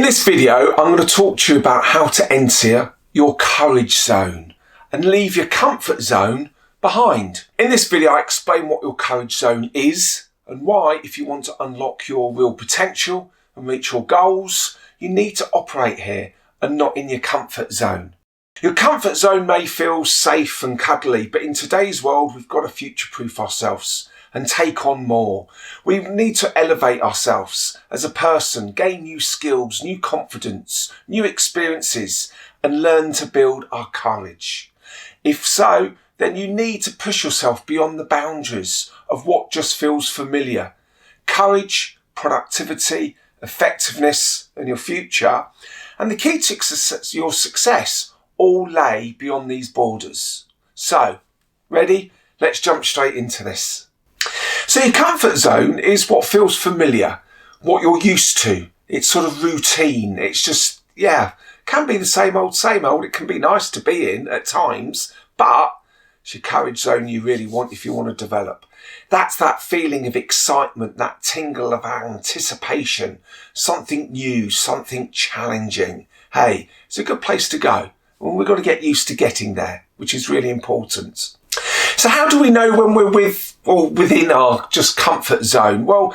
this video, I'm going to talk to you about how to enter your courage zone and leave your comfort zone behind. In this video, I explain what your courage zone is and why, if you want to unlock your real potential and reach your goals, you need to operate here and not in your comfort zone. Your comfort zone may feel safe and cuddly, but in today's world, we've got to future-proof ourselves and take on more. We need to elevate ourselves as a person, gain new skills, new confidence, new experiences, and learn to build our courage. If so, then you need to push yourself beyond the boundaries of what just feels familiar. Courage, productivity, effectiveness, and your future, and the key to your success all lay beyond these borders. So, ready? Let's jump straight into this. So your comfort zone is what feels familiar, what you're used to. It's sort of routine. It's just, can be the same old, same old. It can be nice to be in at times, but it's your courage zone you really want if you want to develop. That's that feeling of excitement, that tingle of anticipation, something new, something challenging. Hey, it's a good place to go. Well, we've got to get used to getting there, which is really important. So how do we know when we're within our just comfort zone? Well,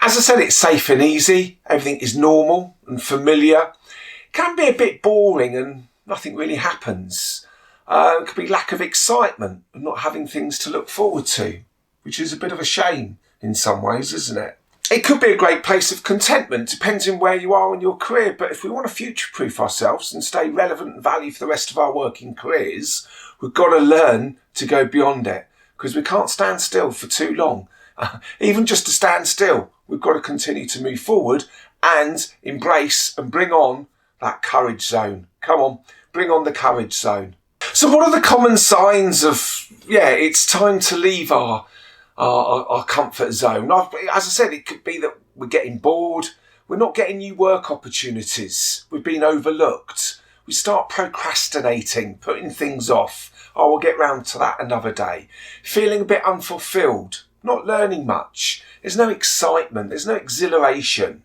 as I said, it's safe and easy. Everything is normal and familiar. It can be a bit boring and nothing really happens. It could be lack of excitement and not having things to look forward to, which is a bit of a shame in some ways, isn't it? It could be a great place of contentment, depending where you are in your career. But if we want to future-proof ourselves and stay relevant and value for the rest of our working careers, we've got to learn to go beyond it, because we can't stand still for too long. Even just to stand still, we've got to continue to move forward and embrace and bring on that courage zone. Come on, bring on the courage zone. So what are the common signs of, it's time to leave our comfort zone? As I said, it could be that we're getting bored. We're not getting new work opportunities. We've been overlooked. We start procrastinating, putting things off. Oh, we'll get round to that another day. Feeling a bit unfulfilled, not learning much. There's no excitement. There's no exhilaration.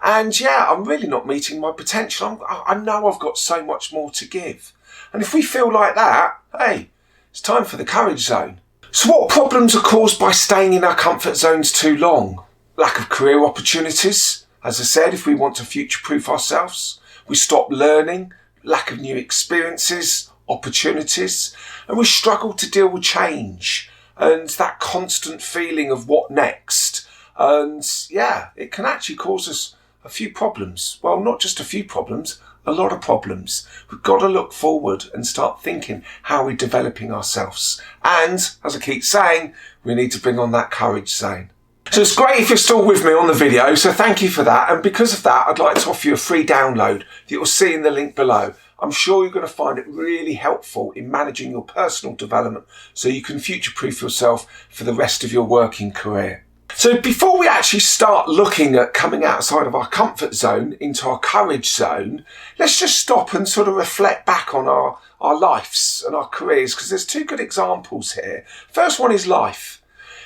And I'm really not meeting my potential. I know I've got so much more to give. And if we feel like that, hey, it's time for the courage zone. So what problems are caused by staying in our comfort zones too long? Lack of career opportunities. As I said, if we want to future-proof ourselves, we stop learning, lack of new experiences, opportunities, and we struggle to deal with change and that constant feeling of what next. And it can actually cause us a few problems. Well, not just a few problems, a lot of problems. We've got to look forward and start thinking how we're developing ourselves. And, as I keep saying, we need to bring on that courage zone. So it's great if you're still with me on the video, so thank you for that. And because of that, I'd like to offer you a free download that you'll see in the link below. I'm sure you're going to find it really helpful in managing your personal development so you can future-proof yourself for the rest of your working career. So before we actually start looking at coming outside of our comfort zone into our courage zone, let's just stop and sort of reflect back on our lives and our careers, because there's two good examples here. First one is life.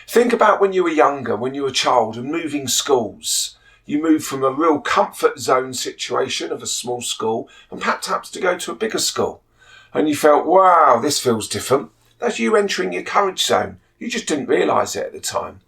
Think about when you were younger, when you were a child and moving schools. You moved from a real comfort zone situation of a small school and perhaps to go to a bigger school. And you felt, wow, this feels different. That's you entering your courage zone. You just didn't realise it at the time.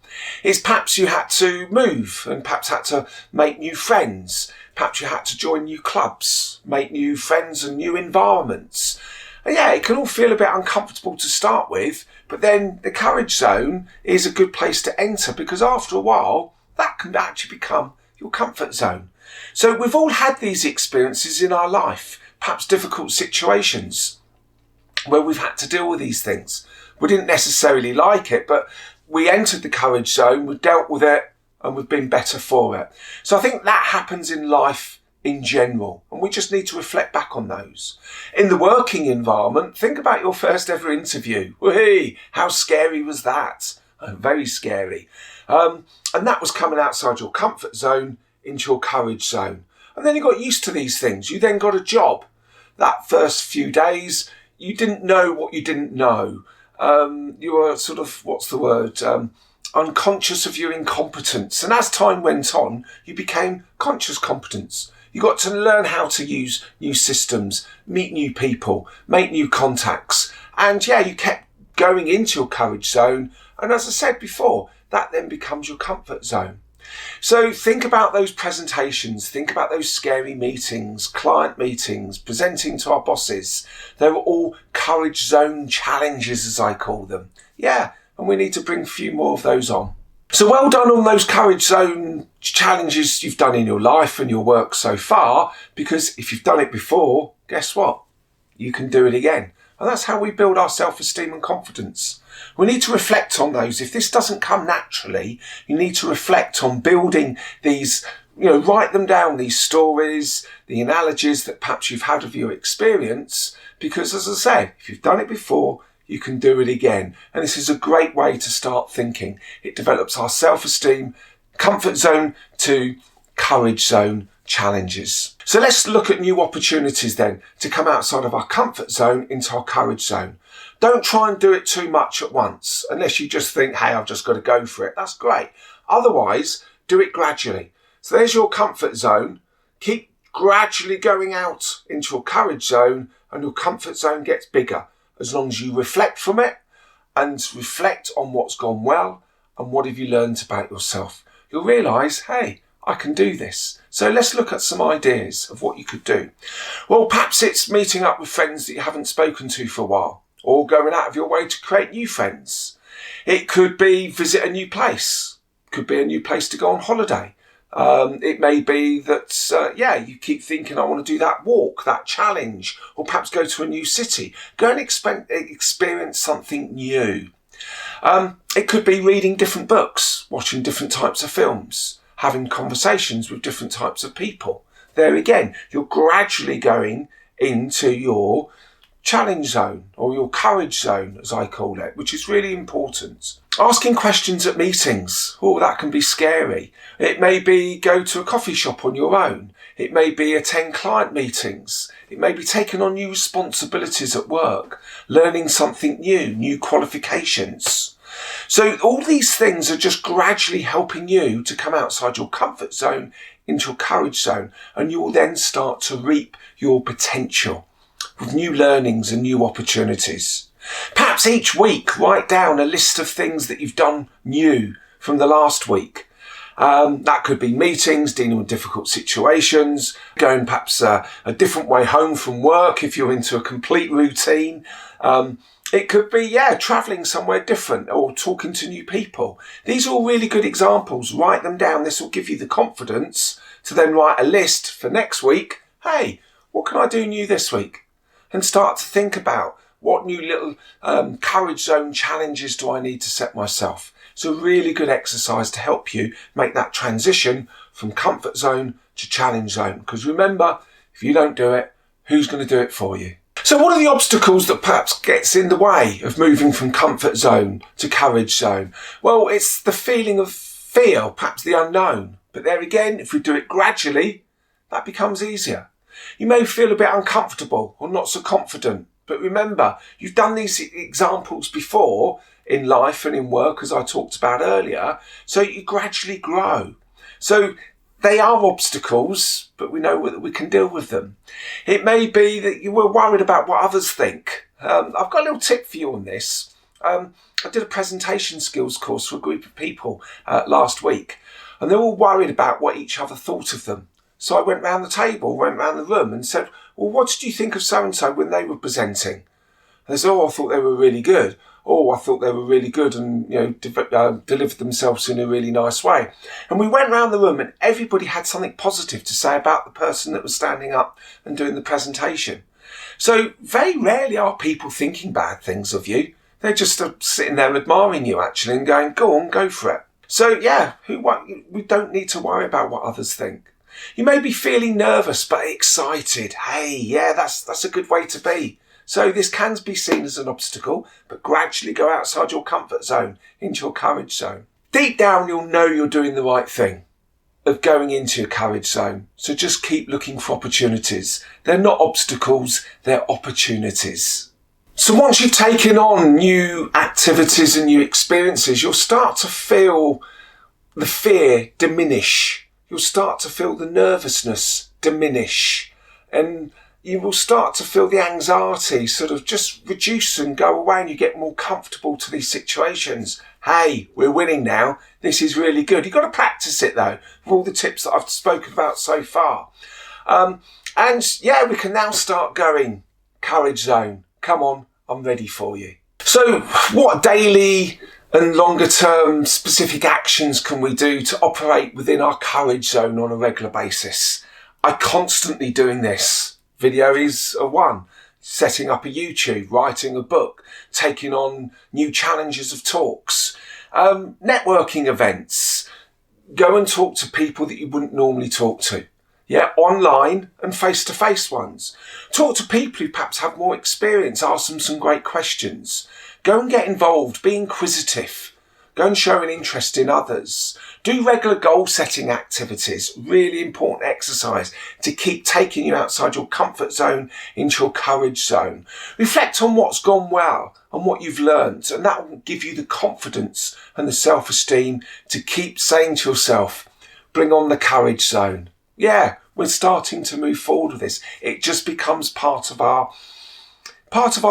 It's perhaps you had to move and perhaps had to make new friends. Perhaps you had to join new clubs, make new friends and new environments. And it can all feel a bit uncomfortable to start with, but then the courage zone is a good place to enter, because after a while, that can actually become your comfort zone. So we've all had these experiences in our life, perhaps difficult situations where we've had to deal with these things. We didn't necessarily like it, but we entered the courage zone, we dealt with it, and we've been better for it. So I think that happens in life in general, and we just need to reflect back on those. In the working environment, think about your first ever interview. Whee! How scary was that? Very scary. And that was coming outside your comfort zone into your courage zone. And then you got used to these things. You then got a job. That first few days, you didn't know what you didn't know. You were sort of, unconscious of your incompetence. And as time went on, you became conscious competence. You've got to learn how to use new systems, meet new people, make new contacts. And yeah, you kept going into your courage zone. And as I said before, that then becomes your comfort zone. So think about those presentations, think about those scary meetings, client meetings, presenting to our bosses. They're all courage zone challenges, as I call them. Yeah, and we need to bring a few more of those on. So well done on those courage zone challenges you've done in your life and your work so far, because if you've done it before, guess what? You can do it again. And that's how we build our self-esteem and confidence. We need to reflect on those. If this doesn't come naturally, you need to reflect on building these, write them down, these stories, the analogies that perhaps you've had of your experience, because as I say, if you've done it before, you can do it again. And this is a great way to start thinking. It develops our self-esteem, comfort zone to courage zone challenges. So let's look at new opportunities then to come outside of our comfort zone into our courage zone. Don't try and do it too much at once, unless you just think, hey, I've just got to go for it. That's great. Otherwise, do it gradually. So there's your comfort zone. Keep gradually going out into your courage zone, and your comfort zone gets bigger as long as you reflect from it and reflect on what's gone well and what have you learned about yourself. You'll realise, hey, I can do this. So let's look at some ideas of what you could do. Well, perhaps it's meeting up with friends that you haven't spoken to for a while, or going out of your way to create new friends. It could be visit a new place. It could be a new place to go on holiday. It may be that, you keep thinking, I want to do that walk, that challenge, or perhaps go to a new city. Go and experience something new. It could be reading different books, watching different types of films, having conversations with different types of people. There again, you're gradually going into your challenge zone, or your courage zone, as I call it, which is really important. Asking questions at meetings. Oh, that can be scary. It may be go to a coffee shop on your own. It may be attend client meetings. It may be taking on new responsibilities at work, learning something new, new qualifications. So all these things are just gradually helping you to come outside your comfort zone into your courage zone, and you will then start to reap your potential with new learnings and new opportunities. Perhaps each week write down a list of things that you've done new from the last week. That could be meetings, dealing with difficult situations, going perhaps a different way home from work if you're into a complete routine. It could be, travelling somewhere different or talking to new people. These are all really good examples. Write them down. This will give you the confidence to then write a list for next week. Hey, what can I do new this week? And start to think about what new little courage zone challenges do I need to set myself. It's a really good exercise to help you make that transition from comfort zone to challenge zone. Because remember, if you don't do it, who's going to do it for you? So what are the obstacles that perhaps gets in the way of moving from comfort zone to courage zone? Well, it's the feeling of fear, perhaps the unknown. But there again, if we do it gradually, that becomes easier. You may feel a bit uncomfortable or not so confident. But remember, you've done these examples before in life and in work, as I talked about earlier. So you gradually grow. So they are obstacles, but we know that we can deal with them. It may be that you were worried about what others think. I've got a little tip for you on this. I did a presentation skills course for a group of people last week, and they're all worried about what each other thought of them. So I went round the table, went round the room and said, well, what did you think of so-and-so when they were presenting? And they said, I thought they were really good. I thought they were really good and, delivered themselves in a really nice way. And we went round the room and everybody had something positive to say about the person that was standing up and doing the presentation. So very rarely are people thinking bad things of you. They're just sitting there admiring you actually and going, go on, go for it. So we don't need to worry about what others think. You may be feeling nervous but excited. Hey, that's a good way to be. So this can be seen as an obstacle, but gradually go outside your comfort zone into your courage zone. Deep down, you'll know you're doing the right thing of going into your courage zone. So just keep looking for opportunities. They're not obstacles, they're opportunities. So once you've taken on new activities and new experiences, you'll start to feel the fear diminish. You'll start to feel the nervousness diminish, and you will start to feel the anxiety sort of just reduce and go away, and you get more comfortable to these situations. Hey, we're winning now. This is really good. You've got to practice it though, with all the tips that I've spoken about so far. And yeah, we can now start going. Courage zone. Come on, I'm ready for you. So what daily and longer term specific actions can we do to operate within our courage zone on a regular basis? I'm constantly doing this. Video is one. Setting up a YouTube, writing a book, taking on new challenges of talks, networking events. Go and talk to people that you wouldn't normally talk to. Yeah, online and face-to-face ones. Talk to people who perhaps have more experience. Ask them some great questions. Go and get involved. Be inquisitive. Go and show an interest in others. Do regular goal-setting activities. Really important exercise to keep taking you outside your comfort zone into your courage zone. Reflect on what's gone well and what you've learned, and that will give you the confidence and the self-esteem to keep saying to yourself, bring on the courage zone. Yeah, we're starting to move forward with this. It just becomes part of our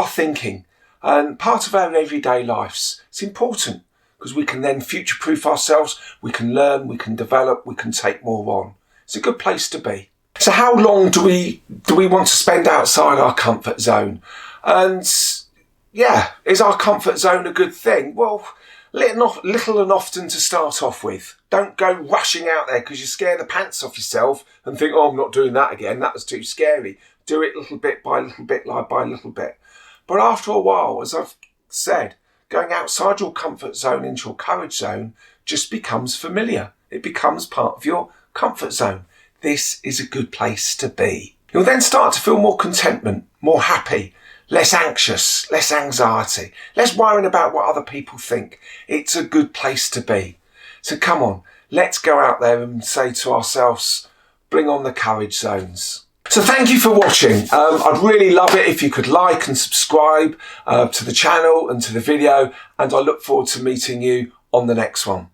thinking and part of our everyday lives. It's important because we can then future-proof ourselves. We can learn, we can develop, we can take more on. It's a good place to be. So how long do we want to spend outside our comfort zone? And yeah, is our comfort zone a good thing? Well, little and often to start off with. Don't go rushing out there because you scare the pants off yourself and think, oh, I'm not doing that again. That was too scary. Do it little bit by little bit by little bit. But after a while, as I've said, going outside your comfort zone into your courage zone just becomes familiar. It becomes part of your comfort zone. This is a good place to be. You'll then start to feel more contentment, more happy, less anxious, less anxiety, less worrying about what other people think. It's a good place to be. So come on, let's go out there and say to ourselves, bring on the courage zones. So thank you for watching. I'd really love it if you could like and subscribe to the channel and to the video, and I look forward to meeting you on the next one.